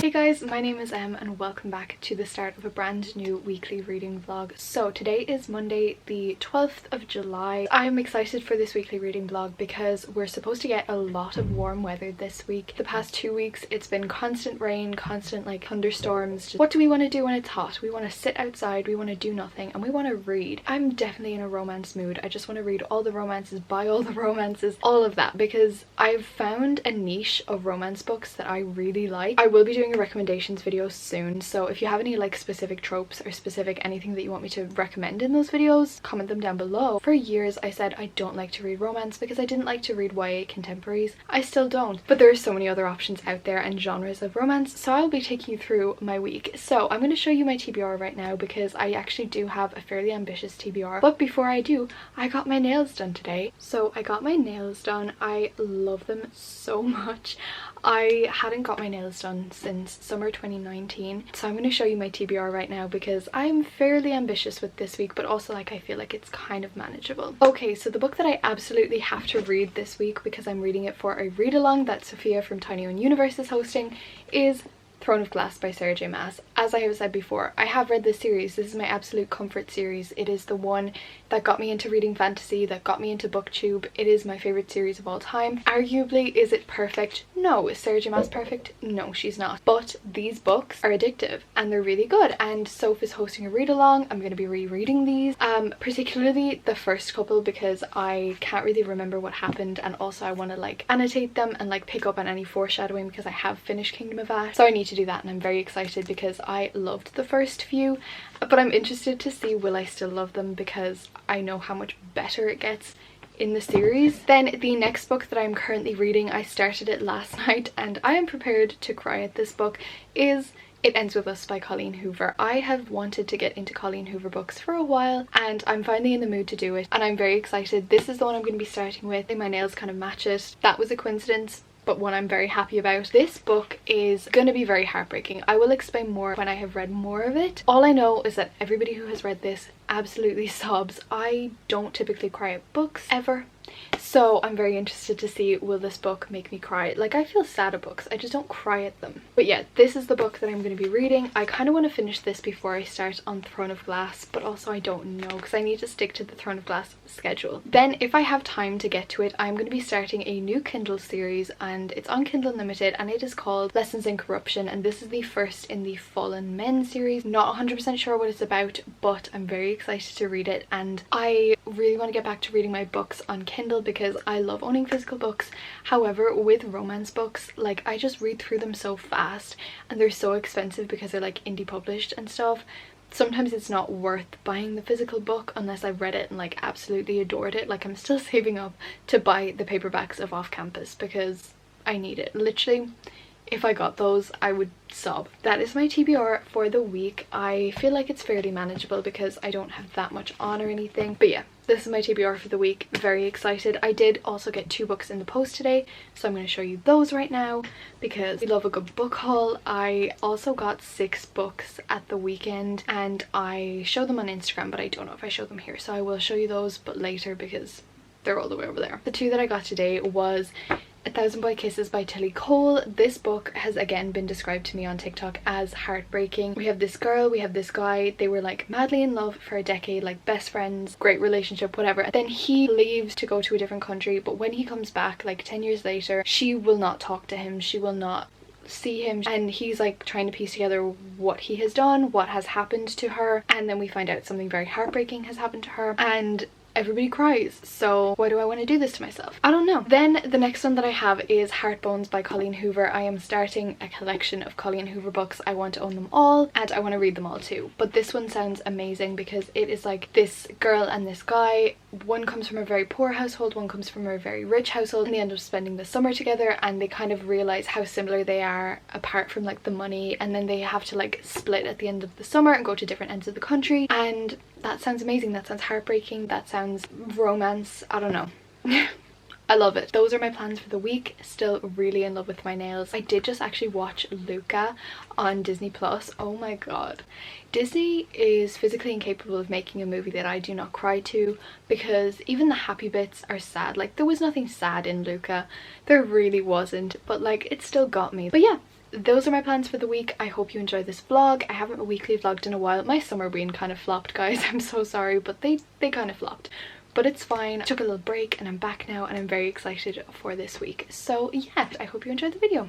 Hey guys, my name is Em and welcome back to the start of a brand new weekly reading vlog. So today is Monday the 12th of July. I'm excited for this weekly reading vlog because we're supposed to get a lot of warm weather this week. The past 2 weeks it's been constant rain, constant like thunderstorms. Just what do we want to do when it's hot? We want to sit outside, we want to do nothing, and we want to read. I'm definitely in a romance mood. I just want to read all the romances, buy all the romances, all of that, because I've found a niche of romance books that I really like. I will be doing a recommendations video soon, so if you have any like specific tropes or specific anything that you want me to recommend in those videos, comment them down below. For years I said I don't like to read romance because I didn't like to read YA contemporaries. I still don't, but there are so many other options out there and genres of romance, so I'll be taking you through my week. So I'm going to show you my TBR right now because I actually do have a fairly ambitious TBR, but before I do, I got my nails done today. So I got my nails done. I love them so much. I hadn't got my nails done since summer 2019, so I'm going to show you my TBR right now because I'm fairly ambitious with this week, but also like I feel like it's kind of manageable. Okay, so the book that I absolutely have to read this week because I'm reading it for a read along that Sophia from Tiny Own Universe is hosting is Throne of Glass by Sarah J Maas. As I have said before, I have read this series. This is my absolute comfort series. It is the one that got me into reading fantasy, that got me into booktube. It is my favorite series of all time. Arguably, is it perfect? No. Is Sarah J Maas perfect? No, she's not. But these books are addictive and they're really good, and Soph is hosting a read along. I'm going to be rereading these, particularly the first couple because I can't really remember what happened, and also I want to like annotate them and like pick up on any foreshadowing because I have finished Kingdom of Ash, so I need to do that, and I'm very excited because I loved the first few, but I'm interested to see will I still love them because I know how much better it gets in the series. Then the next book that I'm currently reading, I started it last night and I am prepared to cry at this book, is It Ends With Us by Colleen Hoover. I have wanted to get into Colleen Hoover books for a while and I'm finally in the mood to do it, and I'm very excited. This is the one I'm going to be starting with. My nails kind of match it. That was a coincidence, but one I'm very happy about. This book is going to be very heartbreaking. I will explain more when I have read more of it. All I know is that everybody who has read this absolutely sobs. I don't typically cry at books ever, so I'm very interested to see will this book make me cry. Like, I feel sad at books, I just don't cry at them. But yeah, this is the book that I'm going to be reading. I kind of want to finish this before I start on Throne of Glass, but also I don't know because I need to stick to the Throne of Glass schedule. Then if I have time to get to it, I'm going to be starting a new Kindle series and it's on Kindle Unlimited and it is called Lessons in Corruption, and this is the first in the Fallen Men series. Not 100% sure what it's about, but I'm very excited to read it, and I really want to get back to reading my books on Kindle because I love owning physical books. However, with romance books, like I just read through them so fast and they're so expensive because they're like indie published and stuff. Sometimes it's not worth buying the physical book unless I've read it and like absolutely adored it. Like I'm still saving up to buy the paperbacks of Off Campus because I need it. Literally, if I got those, I would sob. That is my TBR for the week. I feel like it's fairly manageable because I don't have that much on or anything. But yeah, this is my TBR for the week. Very excited. I did also get 2 books in the post today, so I'm going to show you those right now because we love a good book haul. I also got 6 books at the weekend and I show them on Instagram, but I don't know if I show them here, so I will show you those but later because they're all the way over there. The 2 that I got today was A Thousand Boy Kisses by Tilly Cole. This book has again been described to me on TikTok as heartbreaking. We have this girl, we have this guy, they were like madly in love for a decade, like best friends, great relationship, whatever. Then he leaves to go to a different country, but when he comes back like 10 years later, she will not talk to him, she will not see him, and he's like trying to piece together what he has done, what has happened to her, and then we find out something very heartbreaking has happened to her. And everybody cries, so why do I want to do this to myself? I don't know. Then the next one that I have is Heartbones by Colleen Hoover. I am starting a collection of Colleen Hoover books. I want to own them all and I want to read them all too. But this one sounds amazing because it is like this girl and this guy. One comes from a very poor household, one comes from a very rich household, and they end up spending the summer together, and they kind of realize how similar they are apart from like the money, and then they have to like split at the end of the summer and go to different ends of the country. And that sounds amazing. That sounds heartbreaking. That sounds romance. I don't know. I love it. Those are my plans for the week. Still really in love with my nails. I did just actually watch Luca on Disney Plus. Oh my god. Disney is physically incapable of making a movie that I do not cry to, because even the happy bits are sad. Like, there was nothing sad in Luca. There really wasn't, but like it still got me. But yeah, those are my plans for the week. I hope you enjoy this vlog. I haven't weekly vlogged in a while. My summer brain kind of flopped, guys. I'm so sorry, but they kind of flopped. But it's fine. I took a little break and I'm back now and I'm very excited for this week. So yeah, I hope you enjoyed the video.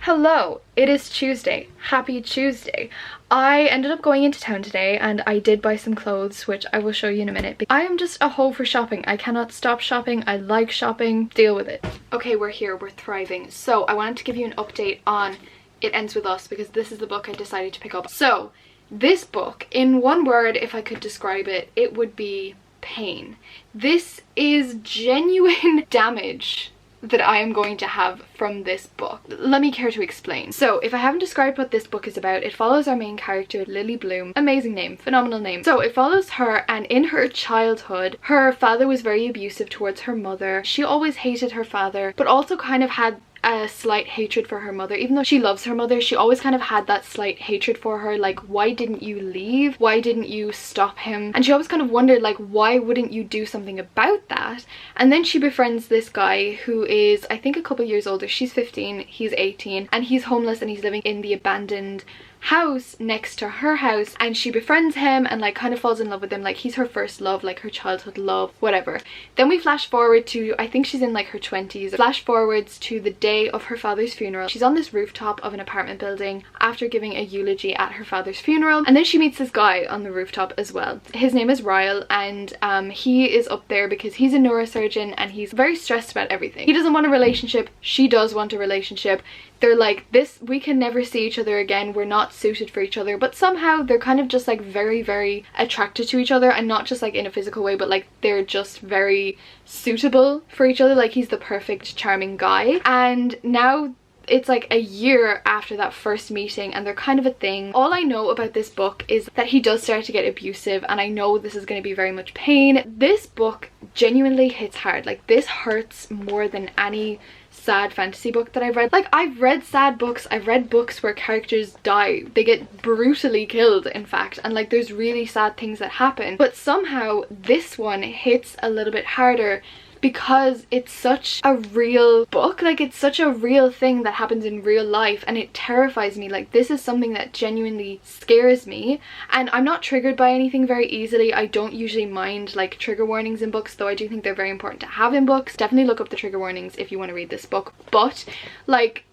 Hello, it is Tuesday. Happy Tuesday. I ended up going into town today and I did buy some clothes, which I will show you in a minute. I am just a hoe for shopping. I cannot stop shopping. I like shopping. Deal with it. Okay, we're here. We're thriving. So I wanted to give you an update on It Ends With Us because this is the book I decided to pick up. So this book, in one word, if I could describe it, it would be pain. This is genuine damage that I am going to have from this book. Let me care to explain. So if I haven't described what this book is about, it follows our main character, Lily Bloom. Amazing name, phenomenal name. So it follows her, and in her childhood, her father was very abusive towards her mother. She always hated her father, but also kind of had a slight hatred for her mother. Even though she loves her mother, she always kind of had that slight hatred for her, like, why didn't you leave? Why didn't you stop him? And she always kind of wondered, like, why wouldn't you do something about that? And then she befriends this guy who is, I think, a couple years older. She's 15, he's 18, and he's homeless and he's living in the abandoned house next to her house, and she befriends him and like kind of falls in love with him. Like, he's her first love, like her childhood love, whatever. Then we flash forward to, I think she's in like her 20s, flash forwards to the day of her father's funeral. She's on this rooftop of an apartment building after giving a eulogy at her father's funeral, and then she meets this guy on the rooftop as well. His name is Ryle, and he is up there because he's a neurosurgeon and he's very stressed about everything. He doesn't want a relationship, she does want a relationship. They're like, this, we can never see each other again, we're not suited for each other, but somehow they're kind of just like very, very attracted to each other, and not just like in a physical way, but like they're just very suitable for each other. Like, he's the perfect charming guy. And now it's like a year after that first meeting and they're kind of a thing. All I know about this book is that he does start to get abusive, and I know this is going to be very much pain. This book genuinely hits hard. Like, this hurts more than any sad fantasy book that I've read. Like, I've read sad books, I've read books where characters die, they get brutally killed in fact, and like there's really sad things that happen, but somehow this one hits a little bit harder because it's such a real book. Like, it's such a real thing that happens in real life, and it terrifies me. Like, this is something that genuinely scares me, and I'm not triggered by anything very easily. I don't usually mind like trigger warnings in books, though I do think they're very important to have in books. Definitely look up the trigger warnings if you want to read this book. But like,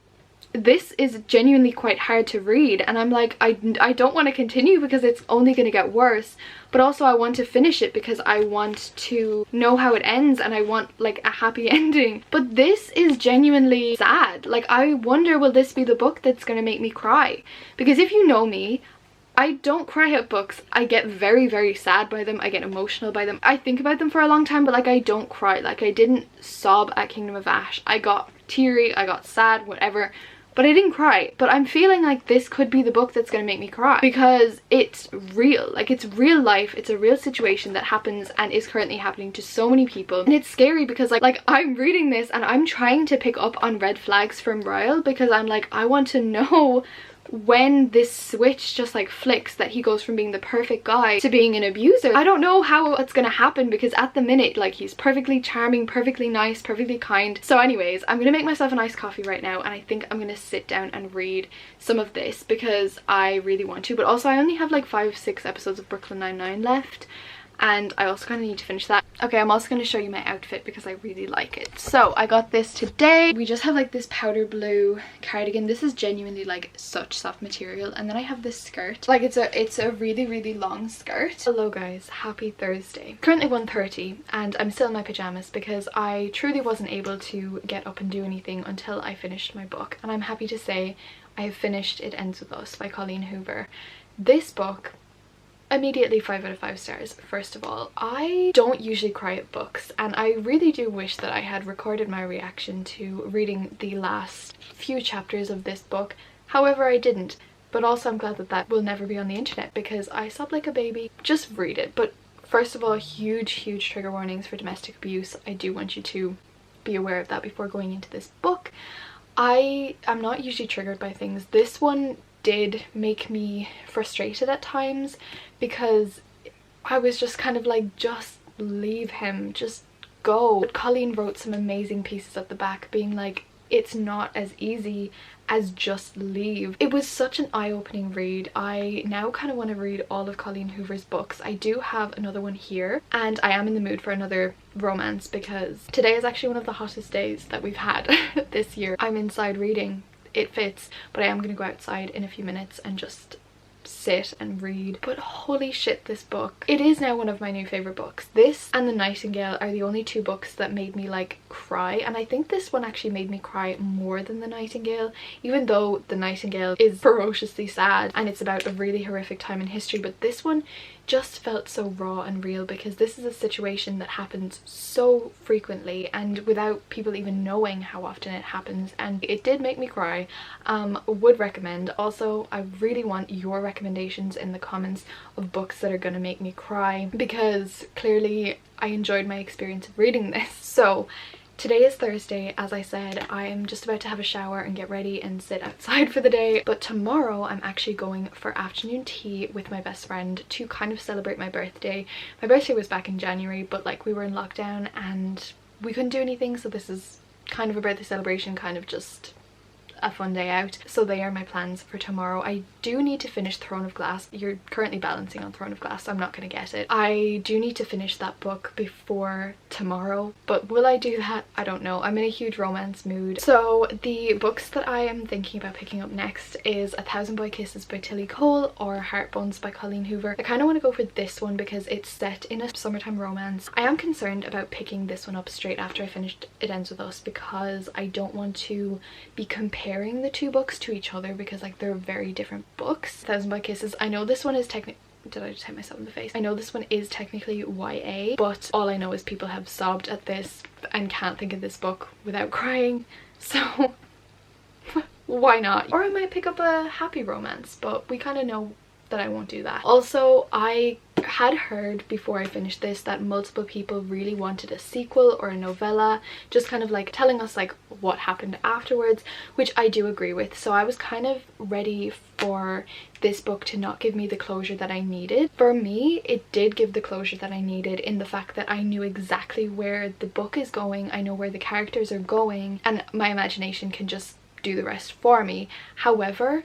this is genuinely quite hard to read, and I'm like, I don't want to continue because it's only going to get worse, but also I want to finish it because I want to know how it ends and I want like a happy ending. But this is genuinely sad. Like, I wonder, will this be the book that's going to make me cry? Because if you know me, I don't cry at books. I get very, very sad by them. I get emotional by them. I think about them for a long time, but like, I don't cry. Like, I didn't sob at Kingdom of Ash. I got teary, I got sad, whatever, but I didn't cry. But I'm feeling like this could be the book that's going to make me cry because it's real. Like, it's real life. It's a real situation that happens and is currently happening to so many people. And it's scary because like I'm reading this and I'm trying to pick up on red flags from Ryle because I'm like, I want to know when this switch just like flicks, that he goes from being the perfect guy to being an abuser. I don't know how it's gonna happen because at the minute, like, he's perfectly charming, perfectly nice, perfectly kind. So anyways, I'm gonna make myself a nice coffee right now and I think I'm gonna sit down and read some of this because I really want to. But also I only have like 5-6 episodes of Brooklyn Nine-Nine left, and I also kind of need to finish that. Okay, I'm also going to show you my outfit because I really like it. So I got this today. We just have like this powder blue cardigan. This is genuinely like such soft material. And then I have this skirt. Like, it's a really, really long skirt. Hello guys, happy Thursday. Currently 1:30 and I'm still in my pajamas because I truly wasn't able to get up and do anything until I finished my book. And I'm happy to say I have finished It Ends With Us by Colleen Hoover. This book, immediately 5 out of 5 stars. First of all, I don't usually cry at books and I really do wish that I had recorded my reaction to reading the last few chapters of this book. However, I didn't. But also I'm glad that that will never be on the internet because I sobbed like a baby. Just read it. But first of all, huge trigger warnings for domestic abuse. I do want you to be aware of that before going into this book. I am not usually triggered by things. This one did make me frustrated at times because I was just kind of like, just leave him, just go. But Colleen wrote some amazing pieces at the back being like, it's not as easy as just leave. It was such an eye-opening read. I now kind of want to read all of Colleen Hoover's books. I do have another one here and I am in the mood for another romance because today is actually one of the hottest days that we've had this year. I'm inside reading. It fits, but I am gonna go outside in a few minutes and just sit and read. But holy shit, this book, it is now one of my new favorite books. This and The Nightingale are the only two books that made me like cry, and I think this one actually made me cry more than The Nightingale, even though The Nightingale is ferociously sad and it's about a really horrific time in history. But this one just felt so raw and real because this is a situation that happens so frequently and without people even knowing how often it happens, and it did make me cry. Would recommend. Also, I really want your recommendations in the comments of books that are gonna make me cry because clearly I enjoyed my experience of reading this. So today is Thursday, as I said. I am just about to have a shower and get ready and sit outside for the day. But tomorrow I'm actually going for afternoon tea with my best friend to kind of celebrate my birthday. My birthday was back in January, but like we were in lockdown and we couldn't do anything, so this is kind of a birthday celebration, kind of just a fun day out. So they are my plans for tomorrow. I do need to finish Throne of Glass. You're currently balancing on Throne of Glass, so I'm not going to get it. I do need to finish that book before tomorrow, but will I do that? I don't know. I'm in a huge romance mood. So the books that I am thinking about picking up next is A Thousand Boy Kisses by Tilly Cole or Heartbones by Colleen Hoover. I kind of want to go for this one because it's set in a summertime romance. I am concerned about picking this one up straight after I finished It Ends With Us because I don't want to be comparing the two books to each other because like they're very different books. Thousand Boy Kisses, I know this one is technically, did I just hit myself in the face? I know this one is technically YA, but all I know is people have sobbed at this and can't think of this book without crying, so why not? Or I might pick up a happy romance, but we kind of know that I won't do that. Also, I had heard before I finished this that multiple people really wanted a sequel or a novella, just kind of like telling us like what happened afterwards, which I do agree with. So I was kind of ready for this book to not give me the closure that I needed. For me, it did give the closure that I needed in the fact that I knew exactly where the book is going, I know where the characters are going, and my imagination can just do the rest for me. However,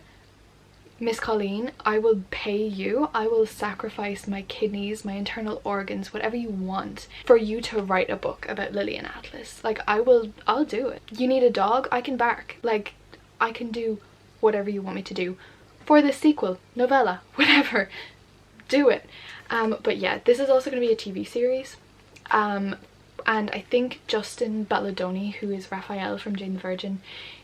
Miss Colleen, I will pay you, I will sacrifice my kidneys, my internal organs, whatever you want for you to write a book about Lily and Atlas. Like I'll do it. You need a dog? I can bark. Like I can do whatever you want me to do for this sequel, novella, whatever, do it. But yeah, this is also going to be a TV series. And I think Justin Belladoni, who is Raphael from Jane the Virgin,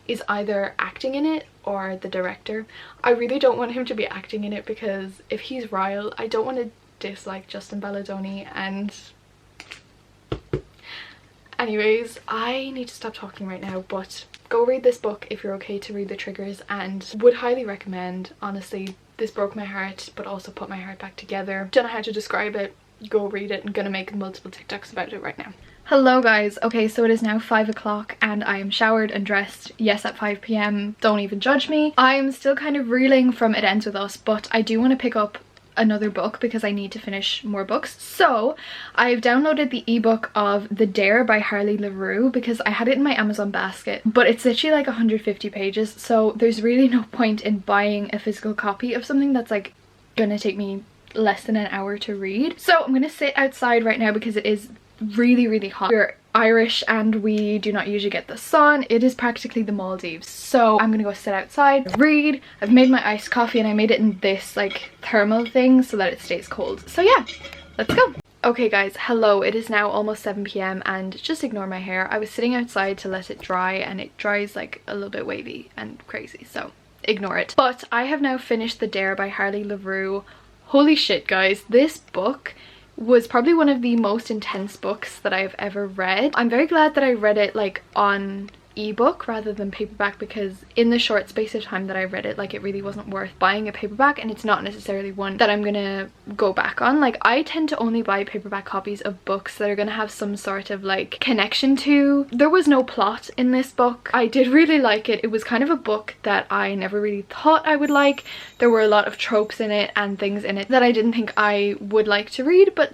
is either acting in it or the director. I really don't want him to be acting in it because if he's Ryle, I don't want to dislike Justin Belladoni. And anyways, I need to stop talking right now, but go read this book if you're okay to read the triggers, and would highly recommend. Honestly, this broke my heart but also put my heart back together. Don't know how to describe it. Go read it. I'm gonna make multiple TikToks about it right now. Hello guys. Okay, so it is now 5 o'clock and I am showered and dressed. Yes, at 5 p.m. Don't even judge me. I am still kind of reeling from It Ends With Us, but I do want to pick up another book because I need to finish more books. So I've downloaded the ebook of The Dare by Harley LaRue because I had it in my Amazon basket, but it's literally like 150 pages, so there's really no point in buying a physical copy of something that's like gonna take me less than an hour to read. So I'm gonna sit outside right now because it is really hot. We're Irish and we do not usually get the sun. It is practically the Maldives, so I'm gonna go sit outside, read. I've made my iced coffee and I made it in this like thermal thing so that it stays cold. So yeah, let's go. Okay guys, hello. It is now almost 7 p.m. and just ignore my hair. I was sitting outside to let it dry and it dries like a little bit wavy and crazy, so ignore it. But I have now finished The Dare by Harley LaRue. Holy shit guys, this book was probably one of the most intense books that I've ever read. I'm very glad that I read it like on ebook rather than paperback, because in the short space of time that I read it, like it really wasn't worth buying a paperback, and it's not necessarily one that I'm gonna go back on. Like I tend to only buy paperback copies of books that are gonna have some sort of like connection to. There was no plot in this book. I did really like it. It was kind of a book that I never really thought I would like. There were a lot of tropes in it and things in it that I didn't think I would like to read, but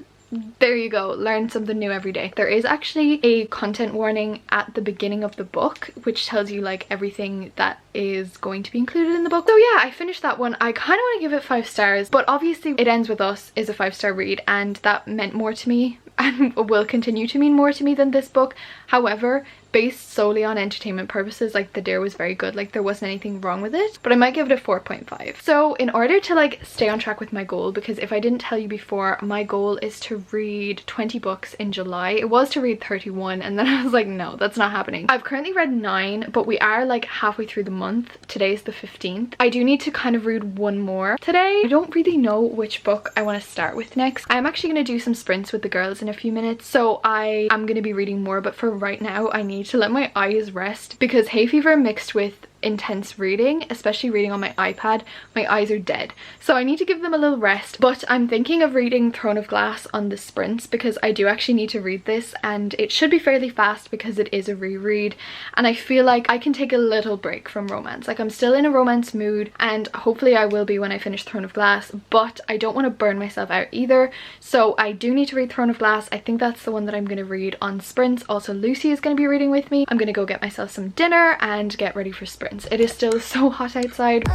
there you go, learn something new every day. There is actually a content warning at the beginning of the book which tells you like everything that is going to be included in the book. So yeah, I finished that one. I kind of want to give it 5 stars, but obviously It Ends With Us is a 5-star read and that meant more to me and will continue to mean more to me than this book. However, based solely on entertainment purposes, like The Dare was very good, like there wasn't anything wrong with it, but I might give it a 4.5. So in order to like stay on track with my goal, because if I didn't tell you before, my goal is to read 20 books in July. It was to read 31 and then I was like, no, that's not happening. I've currently read 9, but we are like halfway through the month. Today is the 15th. I do need to kind of read one more today. I don't really know which book I want to start with next. I'm actually going to do some sprints with the girls in a few minutes, so I am going to be reading more, but for right now I need to let my eyes rest because hay fever mixed with intense reading, especially reading on my iPad, my eyes are dead, so I need to give them a little rest. But I'm thinking of reading Throne of Glass on the sprints because I do actually need to read this and it should be fairly fast because it is a reread, and I feel like I can take a little break from romance. Like I'm still in a romance mood and hopefully I will be when I finish Throne of Glass, but I don't want to burn myself out either, so I do need to read Throne of Glass. I think that's the one that I'm going to read on sprints. Also Lucy is going to be reading with me. I'm going to go get myself some dinner and get ready for sprints. It is still so hot outside.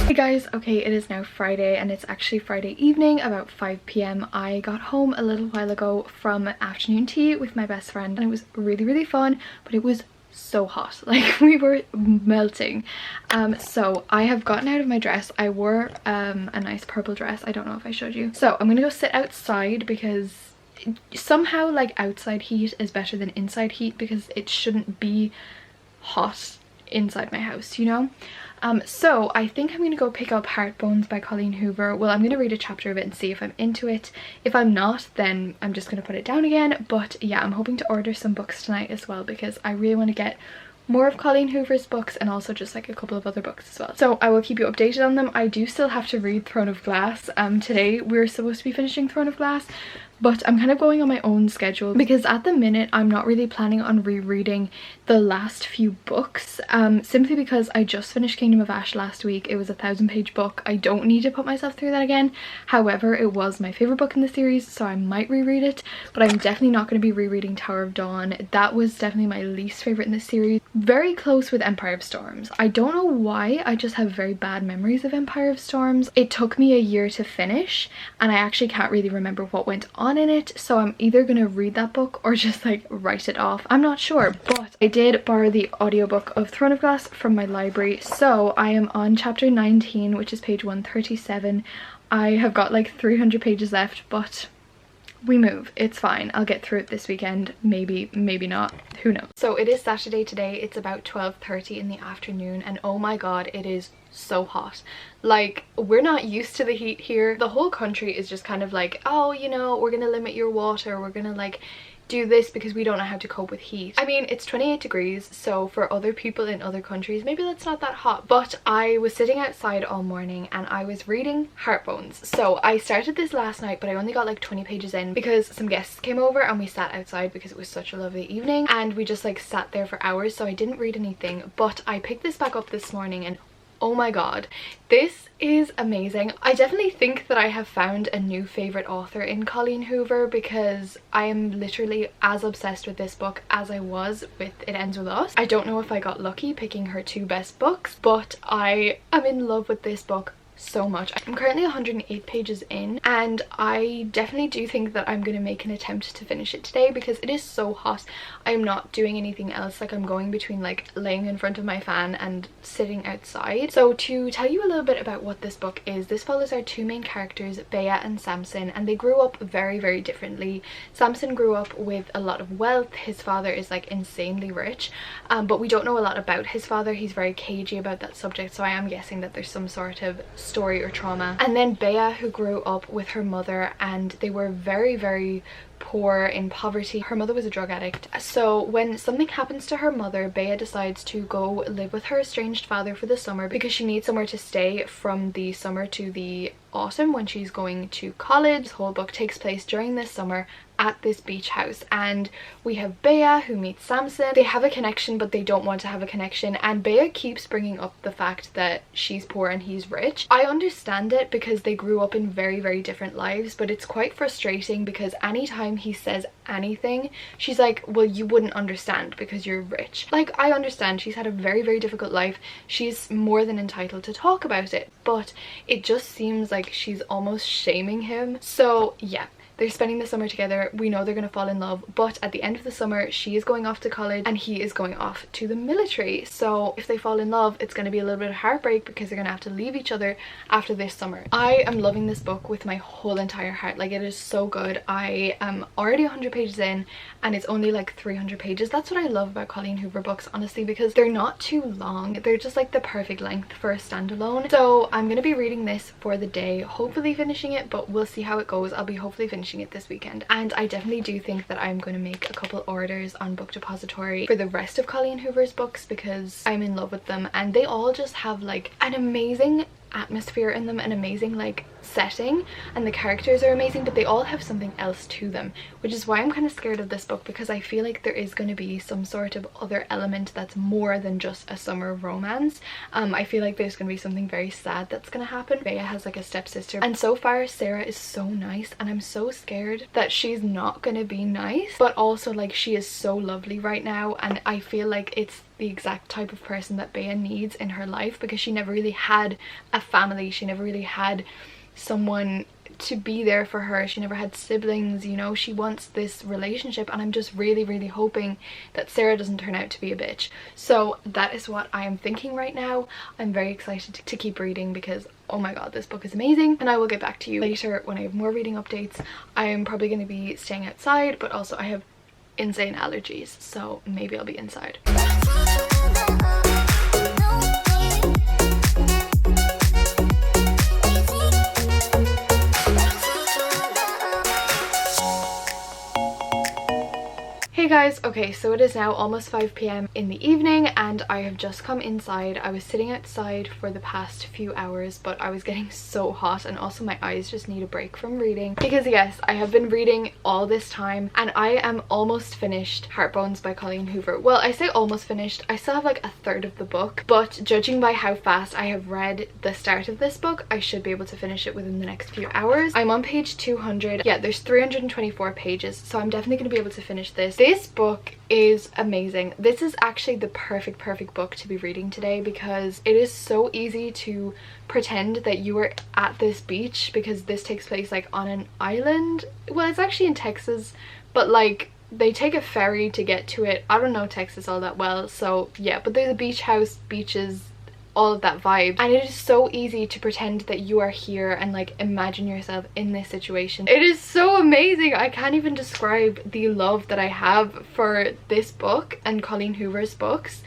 Hey guys, okay, it is now Friday and it's actually Friday evening, about 5 p.m. I got home a little while ago from afternoon tea with my best friend and it was really fun, but it was so hot, like we were melting. So I have gotten out of my dress. I wore a nice purple dress. I don't know if I showed you. So I'm gonna go sit outside because somehow like outside heat is better than inside heat because it shouldn't be hot inside my house, you know. So I think I'm gonna go pick up Heartbones by Colleen Hoover. Well, I'm gonna read a chapter of it and see if I'm into it. If I'm not, then I'm just gonna put it down again. But yeah, I'm hoping to order some books tonight as well because I really want to get more of Colleen Hoover's books and also just like a couple of other books as well. So I will keep you updated on them. I do still have to read Throne of Glass. Today we're supposed to be finishing Throne of Glass, but I'm kind of going on my own schedule because at the minute I'm not really planning on rereading the last few books, simply because I just finished Kingdom of Ash last week. It was a 1,000-page book. I don't need to put myself through that again. However, it was my favorite book in the series, so I might reread it, but I'm definitely not going to be rereading Tower of Dawn. That was definitely my least favorite in this series. Very close with Empire of Storms. I don't know why, I just have very bad memories of Empire of Storms. It took me a year to finish and I actually can't really remember what went on in it, so I'm either gonna read that book or just like write it off. I'm not sure, but I did borrow the audiobook of Throne of Glass from my library, so I am on chapter 19, which is page 137. I have got like 300 pages left, but we move. It's fine. I'll get through it this weekend. Maybe, maybe not. Who knows? So it is Saturday today. It's about 12:30 in the afternoon and oh my god, it is so hot. Like, we're not used to the heat here. The whole country is just kind of like, oh, you know, we're gonna limit your water. We're gonna like do this because we don't know how to cope with heat. I mean, it's 28 degrees, so for other people in other countries maybe that's not that hot, but I was sitting outside all morning and I was reading Heartbones. So I started this last night, but I only got like 20 pages in because some guests came over and we sat outside because it was such a lovely evening and we just like sat there for hours, so I didn't read anything. But I picked this back up this morning and oh my god, this is amazing. I definitely think that I have found a new favorite author in Colleen Hoover because I am literally as obsessed with this book as I was with It Ends With Us. I don't know if I got lucky picking her two best books, but I am in love with this book so much. I'm currently 108 pages in and I definitely do think that I'm going to make an attempt to finish it today because it is so hot. I'm not doing anything else. Like, I'm going between like laying in front of my fan and sitting outside. So to tell you a little bit about what this book is, this follows our two main characters, Bea and Samson, and they grew up very, very differently. Samson grew up with a lot of wealth. His father is like insanely rich, but we don't know a lot about his father. He's very cagey about that subject, so I am guessing that there's some sort of story or trauma. And then Bea, who grew up with her mother, and they were very, very poor, in poverty. Her mother was a drug addict, so when something happens to her mother, Bea decides to go live with her estranged father for the summer because she needs somewhere to stay from the summer to the autumn when she's going to college. This whole book takes place during this summer at this beach house, and we have Bea who meets Samson. They have a connection, but they don't want to have a connection, and Bea keeps bringing up the fact that she's poor and he's rich. I understand it because they grew up in very, very different lives, but it's quite frustrating because anytime he says anything, she's like, well, you wouldn't understand because you're rich. Like, I understand she's had a very, very difficult life. She's more than entitled to talk about it, but it just seems like she's almost shaming him. So yeah, they're spending the summer together. We know they're going to fall in love, but at the end of the summer she is going off to college and he is going off to the military. So if they fall in love, it's going to be a little bit of heartbreak because they're going to have to leave each other after this summer. I am loving this book with my whole entire heart. Like, it is so good. I am already 100 pages in and it's only like 300 pages. That's what I love about Colleen Hoover books, honestly, because they're not too long. They're just like the perfect length for a standalone. So I'm going to be reading this for the day, hopefully finishing it, but we'll see how it goes. I'll be hopefully finishing it this weekend, and I definitely do think that I'm going to make a couple orders on Book Depository for the rest of Colleen Hoover's books because I'm in love with them, and they all just have like an amazing atmosphere in them, an amazing like setting, and the characters are amazing, but they all have something else to them, which is why I'm kind of scared of this book because I feel like there is going to be some sort of other element that's more than just a summer romance. I feel like there's going to be something very sad that's going to happen. Bea has like a stepsister, and so far Sarah is so nice, and I'm so scared that she's not going to be nice, but also like she is so lovely right now, and I feel like it's the exact type of person that Bea needs in her life because she never really had a family. She never really had someone to be there for her. She never had siblings, you know. She wants this relationship, and I'm just really, really hoping that Sarah doesn't turn out to be a bitch. So that is what I am thinking right now. I'm very excited to keep reading because oh my god, this book is amazing, and I will get back to you later when I have more reading updates. I am probably going to be staying outside, but also I have insane allergies, so maybe I'll be inside. Hey guys, Okay, so it is now almost 5 p.m. in the evening and I have just come inside. I was sitting outside for the past few hours, but I was getting so hot and also my eyes just need a break from reading. Because yes, I have been reading all this time and I am almost finished Heartbones by Colleen Hoover. Well, I say almost finished. I still have like a third of the book, but judging by how fast I have read the start of this book, I should be able to finish it within the next few hours. I'm on page 200. Yeah, there's 324 pages, so I'm definitely going to be able to finish this. This book is amazing. This is actually the perfect book to be reading today because it is so easy to pretend that you are at this beach, because this takes place like on an island. Well, it's actually in Texas, but like they take a ferry to get to it. I don't know Texas all that well, so yeah, but there's a beach house, beaches, all of that vibe, and it is so easy to pretend that you are here and like imagine yourself in this situation. It is so amazing. I can't even describe the love that I have for this book and Colleen Hoover's books.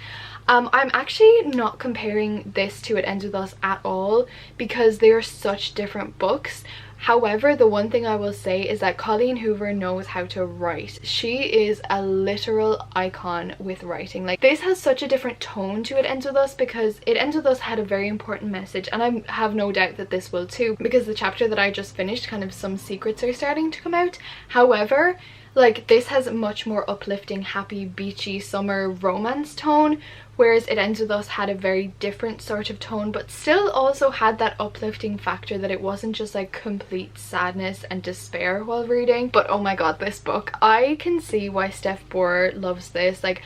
I'm actually not comparing this to It Ends With Us at all because they are such different books. However, the one thing I will say is that Colleen Hoover knows how to write. She is a literal icon with writing. Like, this has such a different tone to It Ends With Us because It Ends With Us had a very important message, and I have no doubt that this will too, because the chapter that I just finished, kind of some secrets are starting to come out. However, like, this has a much more uplifting, happy, beachy, summer romance tone, whereas It Ends With Us had a very different sort of tone, but still also had that uplifting factor that it wasn't just like complete sadness and despair while reading. But oh my god, this book, I can see why Steph Borer loves this. Like,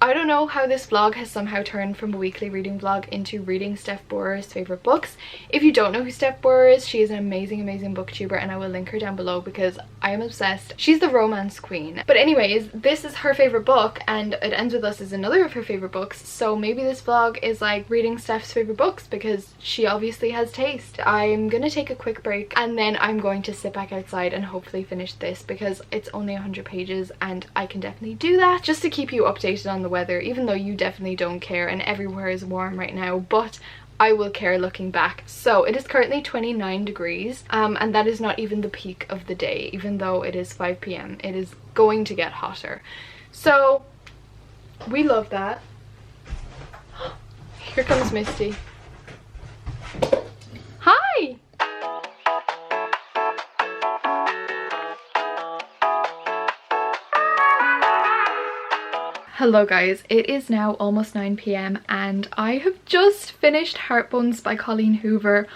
I don't know how this vlog has somehow turned from a weekly reading vlog into reading Steph Borer's favourite books. If you don't know who Steph Borer is, she is an amazing booktuber, and I will link her down below because I am obsessed. She's the romance queen. But anyways, this is her favourite book and It Ends With Us is another of her favourite books, so maybe this vlog is like reading Steph's favourite books because she obviously has taste. I'm gonna take a quick break and then I'm going to sit back outside and hopefully finish this because it's only 100 pages and I can definitely do that, just to keep you updated on the weather, even though you definitely don't care and everywhere is warm right now, but I will care looking back. So it is currently 29 degrees and that is not even the peak of the day. Even though it is 5 p.m, it is going to get hotter, so we love that. Here comes Misty. Hi! Hello guys, it is now almost 9 p.m. and I have just finished Heartbones by Colleen Hoover.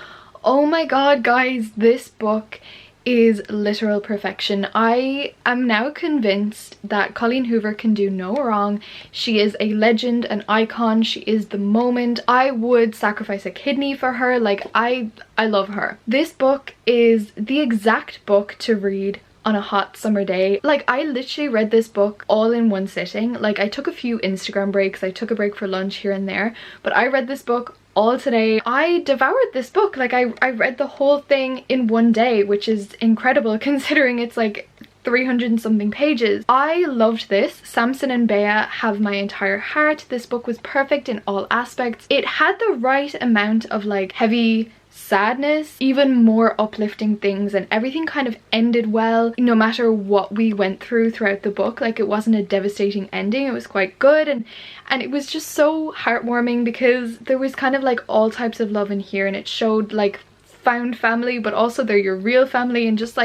Oh my god guys, this book is literal perfection. I am now convinced that Colleen Hoover can do no wrong. She is a legend, an icon, she is the moment. I would sacrifice a kidney for her. Like, I love her. This book is the exact book to read on a hot summer day. Like, I literally read this book all in one sitting. Like, I took a few Instagram breaks, I took a break for lunch here and there, but I read this book all today. I devoured this book. Like, I read the whole thing in one day, which is incredible considering it's like 300 and something pages. I loved this. Samson and Bea have my entire heart. This book was perfect in all aspects. It had the right amount of like heavy sadness, even more uplifting things, and everything kind of ended well no matter what we went through throughout the book. Like, it wasn't a devastating ending, it was quite good, and it was just so heartwarming because there was kind of like all types of love in here, and it showed like found family, but also they're your real family, and just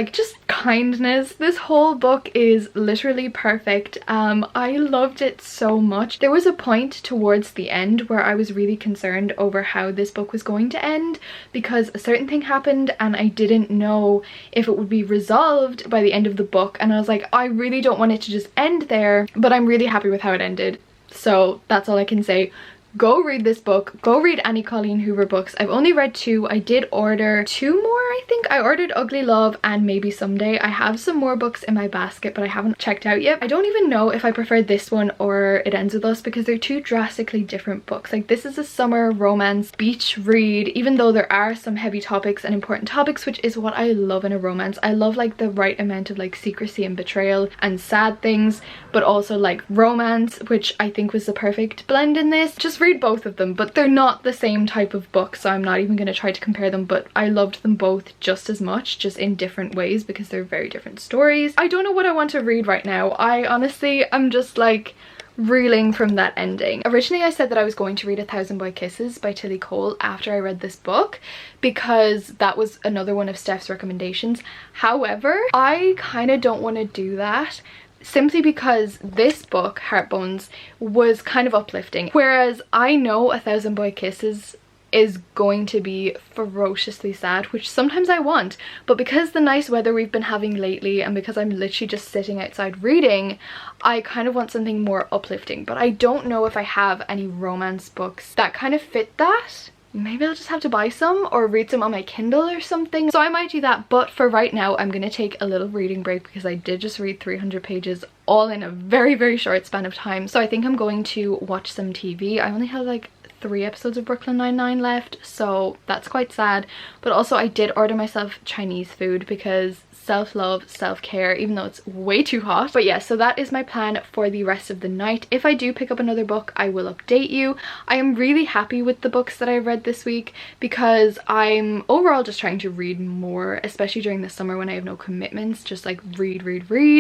kindness. This whole book is literally perfect. I loved it so much. There was a point towards the end where I was really concerned over how this book was going to end because a certain thing happened and I didn't know if it would be resolved by the end of the book, and I was like, I really don't want it to just end there, but I'm really happy with how it ended. So that's all I can say. Go read this book. Go read any Colleen Hoover books. I've only read 2. I did order 2 more, I think. I ordered Ugly Love and Maybe Someday. I have some more books in my basket, but I haven't checked out yet. I don't even know if I prefer this one or It Ends With Us because they're 2 drastically different books. Like, this is a summer romance beach read, even though there are some heavy topics and important topics, which is what I love in a romance. I love like the right amount of like secrecy and betrayal and sad things, but also like romance, which I think was the perfect blend in this. Just read both of them, but they're not the same type of book, so I'm not even going to try to compare them, but I loved them both just as much, just in different ways because they're very different stories. I don't know what I want to read right now. I honestly am just like reeling from that ending. Originally I said that I was going to read A Thousand Boy Kisses by Tilly Cole after I read this book because that was another one of Steph's recommendations. However, I kind of don't want to do that simply because this book, Heartbones, was kind of uplifting, whereas I know A Thousand Boy Kisses is going to be ferociously sad, which sometimes I want, but because the nice weather we've been having lately and because I'm literally just sitting outside reading, I kind of want something more uplifting. But I don't know if I have any romance books that kind of fit that. Maybe I'll just have to buy some or read some on my Kindle or something, so I might do that. But for right now I'm gonna take a little reading break because I did just read 300 pages all in a very short span of time. So I think I'm going to watch some TV. I only have like 3 episodes of Brooklyn Nine-Nine left, so that's quite sad. But also I did order myself Chinese food because self-love, self-care, even though it's way too hot. But yeah, so that is my plan for the rest of the night. If I do pick up another book, I will update you. I am really happy with the books that I read this week because I'm overall just trying to read more, especially during the summer when I have no commitments, just like read.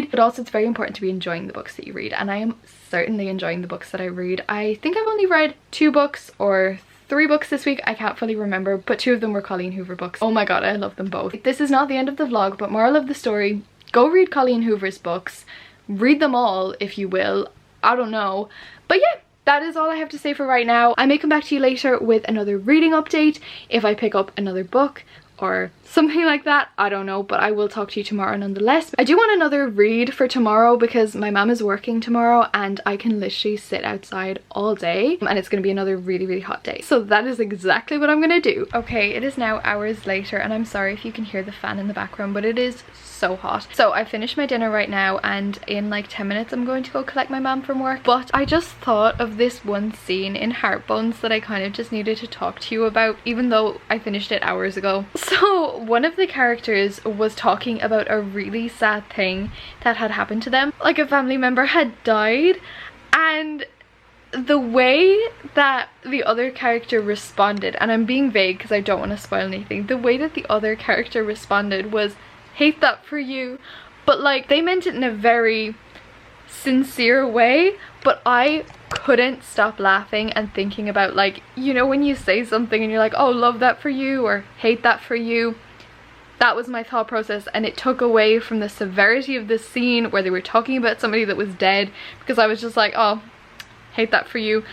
But also it's very important to be enjoying the books that you read, and I am certainly enjoying the books that I read. I think I've only read 2 books or 3 books this week, I can't fully remember, but 2 of them were Colleen Hoover books. Oh my god, I love them both. This is not the end of the vlog, but moral of the story, go read Colleen Hoover's books. Read them all if you will. I don't know. But yeah, that is all I have to say for right now. I may come back to you later with another reading update if I pick up another book or something like that. I don't know, but I will talk to you tomorrow nonetheless. I do want another read for tomorrow because my mum is working tomorrow and I can literally sit outside all day, and it's going to be another really hot day. So that is exactly what I'm going to do. Okay, it is now hours later and I'm sorry if you can hear the fan in the background, but it is so hot. So I finished my dinner right now and in like 10 minutes I'm going to go collect my mum from work. But I just thought of this one scene in Heartbones that I kind of just needed to talk to you about, even though I finished it hours ago. So one of the characters was talking about a really sad thing that had happened to them. Like a family member had died, and the way that the other character responded, and I'm being vague because I don't want to spoil anything, the way that the other character responded was, "Hate that for you," but like they meant it in a very sincere way, but I couldn't stop laughing and thinking about, like, you know, when you say something and you're like, oh, love that for you or hate that for you. That was my thought process, and it took away from the severity of this scene where they were talking about somebody that was dead, because I was just like, oh, hate that for you.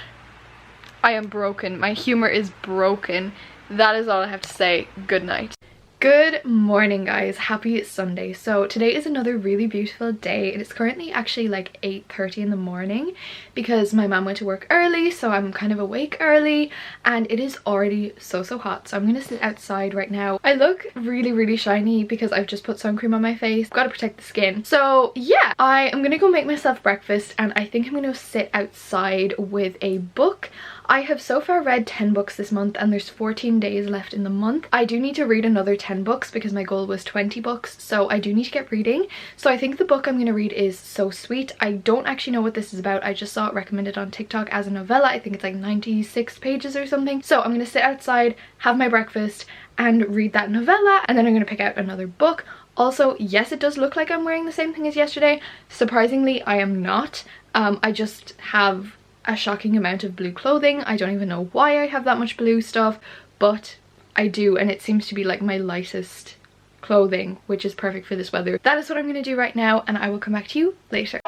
I am broken. My humor is broken. That is all I have to say. Good night. Good morning guys, happy Sunday. So today is another really beautiful day. It is currently actually like 8:30 in the morning because my mom went to work early, so I'm kind of awake early, and it is already so hot. So I'm gonna sit outside right now. I look really shiny because I've just put sun cream on my face. Gotta protect the skin. So yeah, I am gonna go make myself breakfast and I think I'm gonna sit outside with a book. I have so far read 10 books this month and there's 14 days left in the month. I do need to read another 10 books because my goal was 20 books, so I do need to get reading. So I think the book I'm going to read is So Sweet. I don't actually know what this is about. I just saw it recommended on TikTok as a novella. I think it's like 96 pages or something. So I'm going to sit outside, have my breakfast and read that novella, and then I'm going to pick out another book. Also, yes, it does look like I'm wearing the same thing as yesterday. Surprisingly, I am not. I just have a shocking amount of blue clothing. I don't even know why I have that much blue stuff, but I do, and it seems to be like my lightest clothing, which is perfect for this weather. That is what I'm going to do right now, and I will come back to you later.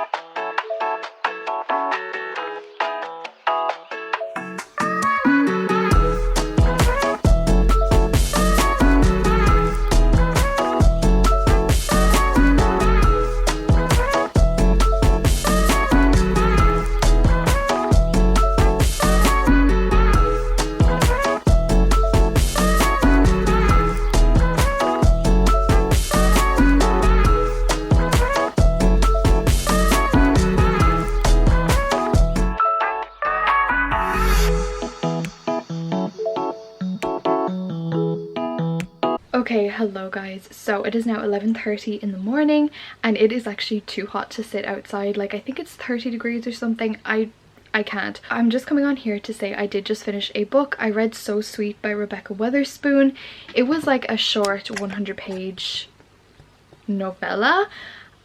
Okay, hello guys. So it is now 11:30 in the morning and it is actually too hot to sit outside. Like, I think it's 30 degrees or something. I can't. I'm just coming on here to say I did just finish a book. I read So Sweet by Rebecca Weatherspoon. It was like a short 100-page novella.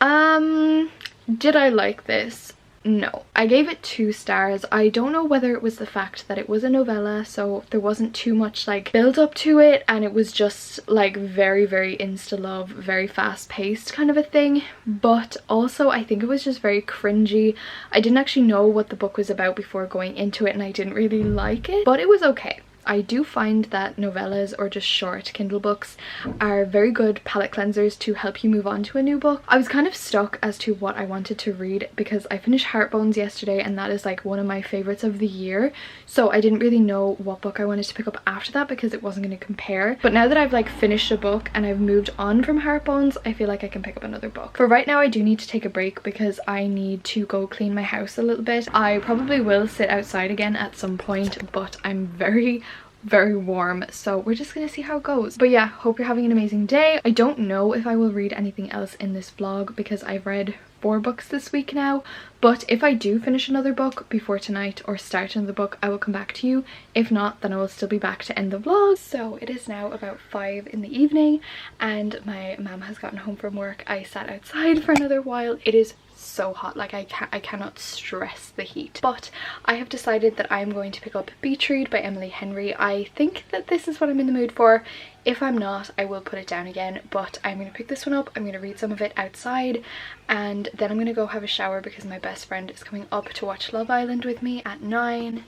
Did I like this? No. I gave it 2 stars. I don't know whether it was the fact that it was a novella, so there wasn't too much like build up to it, and it was just like very insta love, very fast paced kind of a thing, but also I think it was just very cringy. I didn't actually know what the book was about before going into it, and I didn't really like it, but it was okay. I do find that novellas or just short Kindle books are very good palette cleansers to help you move on to a new book. I was kind of stuck as to what I wanted to read because I finished Heartbones yesterday, and that is like one of my favorites of the year, so I didn't really know what book I wanted to pick up after that because it wasn't going to compare. But now that I've like finished a book and I've moved on from Heartbones, I feel like I can pick up another book. For right now I do need to take a break because I need to go clean my house a little bit. I probably will sit outside again at some point, but I'm very warm, so we're just gonna see how it goes. But yeah, hope you're having an amazing day. I don't know if I will read anything else in this vlog because I've read 4 books this week now, but if I do finish another book before tonight or start another book, I will come back to you. If not, then I will still be back to end the vlog. So it is now about 5 in the evening and my mum has gotten home from work. I sat outside for another while. It is so hot, like I cannot stress the heat, but I have decided that I'm going to pick up Beach Read by Emily Henry. I think that this is what I'm in the mood for. If I'm not, I will put it down again, but I'm going to pick this one up. I'm going to read some of it outside, and then I'm going to go have a shower because my best friend is coming up to watch Love Island with me at 9.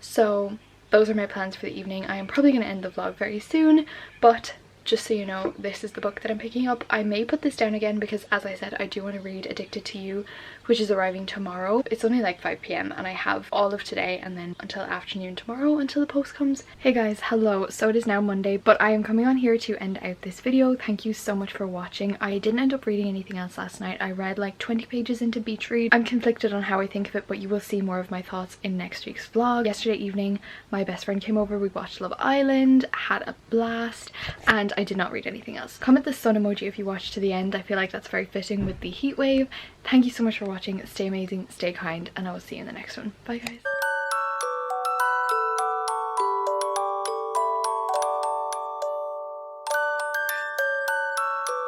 So those are my plans for the evening. I am probably going to end the vlog very soon, but just so you know, this is the book that I'm picking up. I may put this down again because, as I said, I do want to read Addicted to You, which is arriving tomorrow. It's only like 5 p.m. and I have all of today and then until afternoon tomorrow until the post comes. Hey guys, hello. So it is now Monday, but I am coming on here to end out this video. Thank you so much for watching. I didn't end up reading anything else last night. I read like 20 pages into Beach Read. I'm conflicted on how I think of it, but you will see more of my thoughts in next week's vlog. Yesterday evening, my best friend came over. We watched Love Island, had a blast, and I did not read anything else. Comment the sun emoji if you watched to the end. I feel like that's very fitting with the heat wave. Thank you so much for watching. Stay amazing, stay kind, and I will see you in the next one. Bye guys.